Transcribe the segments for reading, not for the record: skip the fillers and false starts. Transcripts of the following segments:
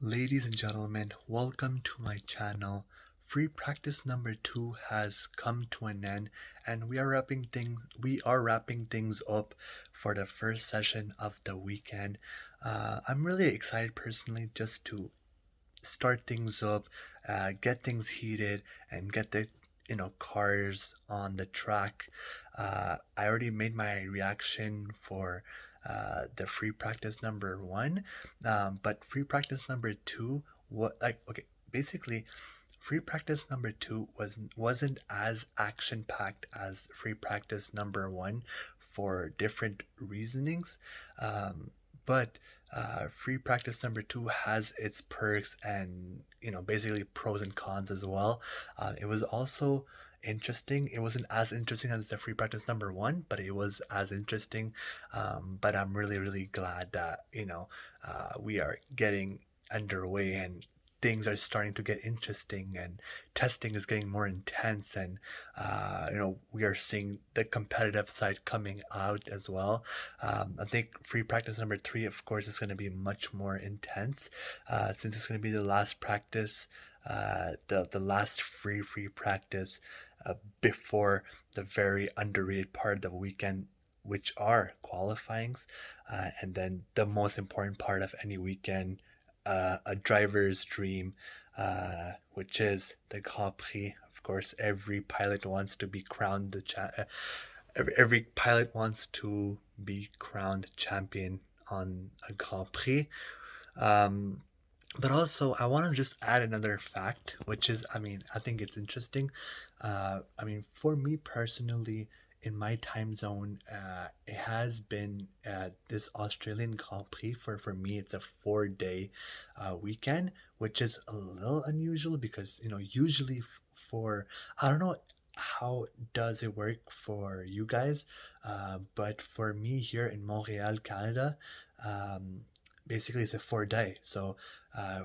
Ladies and gentlemen, welcome to my channel. Free practice number 2 has come to an end, and we are wrapping things up for the first session of the weekend. I'm really excited personally just to start things up, get things heated, and get the cars on the track. I already made my reaction for the free practice number 1, but free practice number 2, basically free practice number 2 wasn't as action packed as free practice number 1 for different reasonings. But free practice number 2 has its perks and basically pros and cons as well. It was also interesting. It wasn't as interesting as the free practice number 1, but it was as interesting. But I'm really glad that we are getting underway and things are starting to get interesting, and testing is getting more intense, and we are seeing the competitive side coming out as well. I think free practice number 3, of course, is going to be much more intense, since it's going to be the last practice, the last free practice before the very underrated part of the weekend, which are qualifyings, and then the most important part of any weekend, a driver's dream, which is the Grand Prix. Of course, every pilot wants to be crowned every pilot wants to be crowned champion on a Grand Prix. Um, but also, I want to just add another fact, which is, I think it's interesting. For me personally, in my time zone, it has been this Australian Grand Prix. For me, it's a 4 day weekend, which is a little unusual because, usually for, I don't know how does it work for you guys, but for me here in Montreal, Canada, um, basically it's a 4 day. So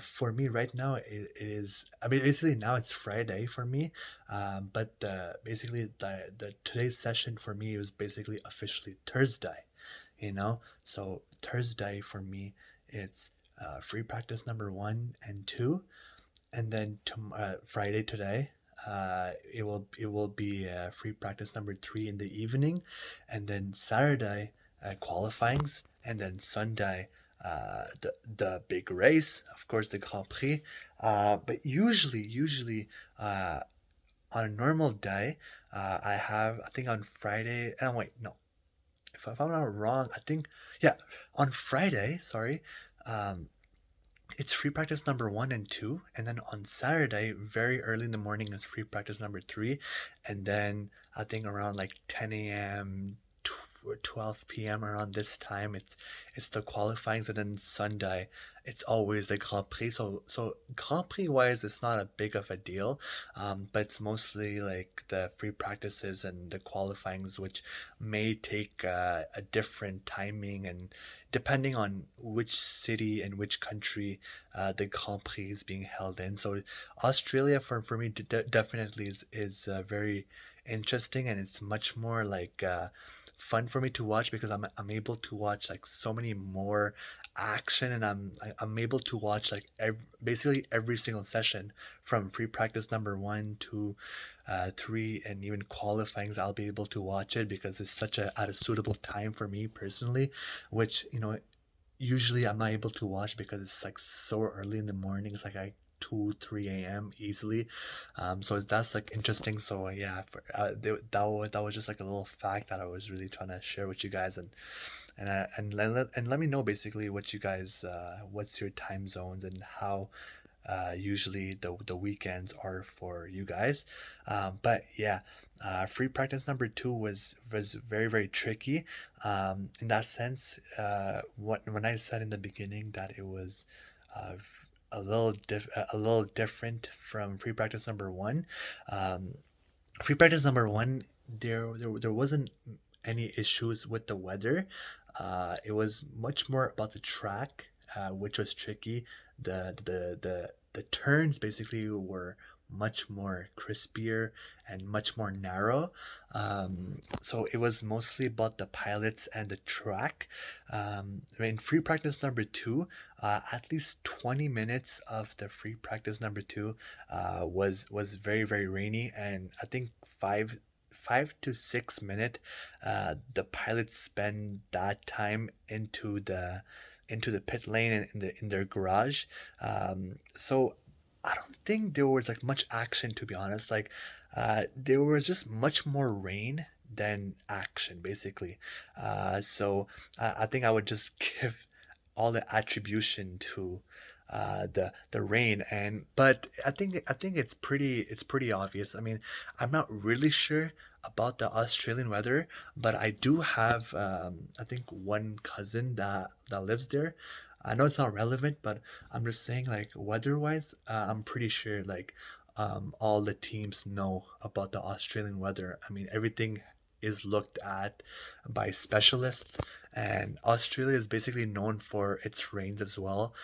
for me right now, it is. Basically now it's Friday for me, but basically the today's session for me was basically officially Thursday. So Thursday for me, it's free practice number 1 and 2, and then Friday today. It will be free practice number 3 in the evening, and then Saturday qualifyings, and then Sunday the big race, of course, the Grand Prix. But usually, on a normal day, I have, I think on Friday. Oh wait, no, if I'm not wrong, I think, yeah, on Friday. Sorry. Um, it's free practice number 1 and 2, and then on Saturday, very early in the morning, is free practice number 3, and then I think around like 10 a.m. or 12 p.m. around this time, it's the qualifyings, and then Sunday, it's always the Grand Prix. So Grand Prix wise, it's not a big of a deal, but it's mostly like the free practices and the qualifyings, which may take a different timing, and depending on which city and which country the Grand Prix is being held in. So Australia, for me, definitely is very interesting, and it's much more like fun for me to watch because I'm able to watch like so many more action, and I'm able to watch like basically every single session from free practice number 1 to 3, and even qualifyings. I'll be able to watch it because it's such a at a suitable time for me personally, which usually I'm not able to watch because it's like so early in the morning. It's like 2 3 a.m. easily. So that's like interesting. So yeah, that was just like a little fact that I was really trying to share with you guys, and let me know basically what you guys, what's your time zones, and how usually the weekends are for you guys. But yeah, free practice number 2 was very tricky, in that sense. When I said in the beginning that it was uh, a little different from free practice number 1. Um, Free practice number 1, there wasn't any issues with the weather. It was much more about the track, which was tricky. The turns basically were much more crispier and much more narrow. So it was mostly about the pilots and the track. In free practice number two, at least 20 minutes of the free practice number two was very very rainy, and I think 5 to 6 minute the pilots spend that time into the pit lane and in their garage. So I don't think there was like much action, to be honest. Like there was just much more rain than action basically. I think I would just give all the attribution to the rain. And but I think it's pretty obvious. I mean, I'm not really sure about the Australian weather, but I do have I think one cousin that lives there. I know it's not relevant, but I'm just saying, like, weather-wise, I'm pretty sure, like, all the teams know about the Australian weather. I mean, everything is looked at by specialists, and Australia is basically known for its rains as well.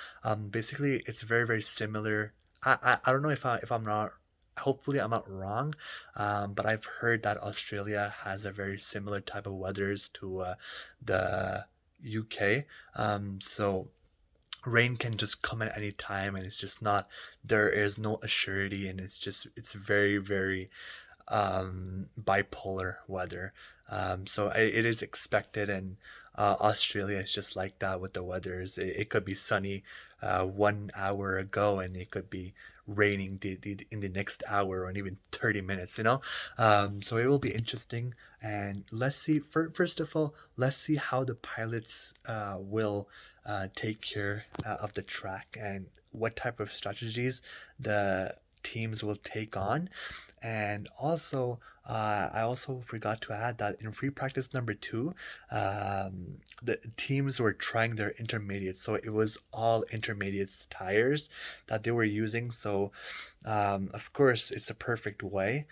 Basically, it's very, very similar. I don't know if I'm not. Hopefully, I'm not wrong, but I've heard that Australia has a very similar type of weathers to the UK. So rain can just come at any time, and it's just not, there is no assurity, and it's very very bipolar weather. It is expected, and Australia is just like that with the weathers. It could be sunny 1 hour ago, and it could be raining in the next hour or even 30 minutes, you know? So it will be interesting. And let's see, first of all, let's see how the pilots will take care of the track, and what type of strategies the teams will take on. And also, I also forgot to add that in free practice number two, the teams were trying their intermediates. So it was all intermediates tires that they were using. So, of course, it's a perfect way.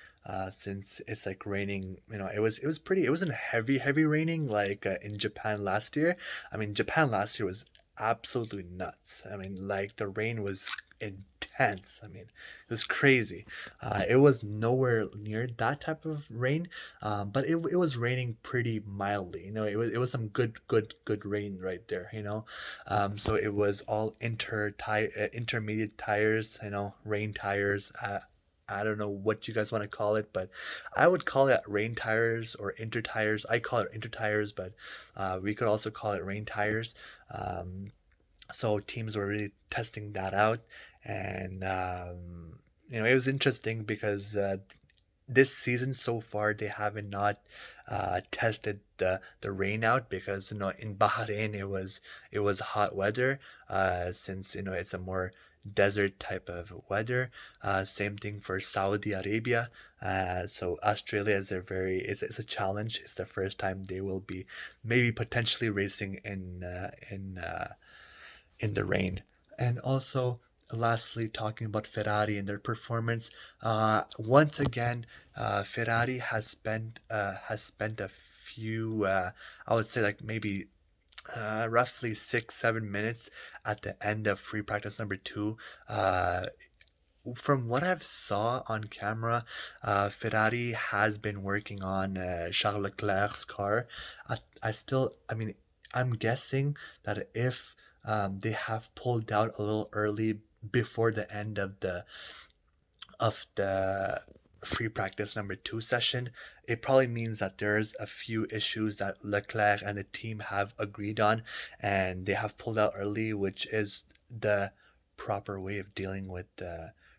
Since it's like raining, it wasn't heavy raining like in Japan last year. I mean, Japan last year was absolutely nuts. I mean, like the rain was intense. I mean, it was crazy. It was nowhere near that type of rain, but it was raining pretty mildly. It was some good rain right there. So it was all intermediate tires. Rain tires. I don't know what you guys want to call it, but I would call it rain tires or inter tires. I call it inter tires, but we could also call it rain tires. So teams were really testing that out, and it was interesting because this season so far they haven't not tested the rain out, because in Bahrain it was hot weather, since it's a more desert type of weather. Same thing for Saudi Arabia. So Australia is a very it's a challenge. It's the first time they will be maybe potentially racing in the rain. And also, lastly, talking about Ferrari and their performance, once again, Ferrari has spent a few, I would say, like maybe roughly 6 7 minutes at the end of free practice number two. From what I've saw on camera, Ferrari has been working on Charles Leclerc's car. I mean, I'm guessing that if they have pulled out a little early before the end of the free practice number two session, it probably means that there's a few issues that Leclerc and the team have agreed on, and they have pulled out early, which is the proper way of dealing with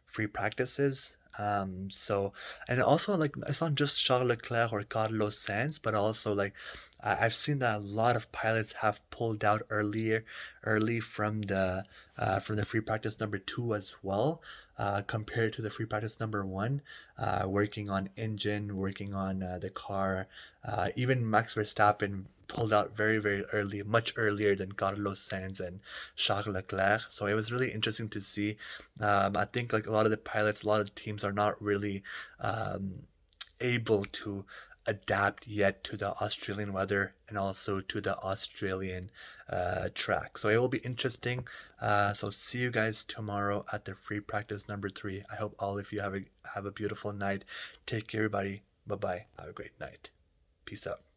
free practices. And also, like, it's not just Charles Leclerc or Carlos Sainz, but also, like, I've seen that a lot of pilots have pulled out early from the free practice number two as well, compared to the free practice number one, working on engine, working on the car. Even Max Verstappen pulled out very, very early, much earlier than Carlos Sainz and Charles Leclerc. So it was really interesting to see. I think like a lot of the pilots, a lot of the teams are not really able to adapt yet to the Australian weather and also to the Australian track. So it will be interesting. So see you guys tomorrow at the free practice number 3. I hope all of you have a beautiful night. Take care, everybody. Bye bye. Have a great night. Peace out.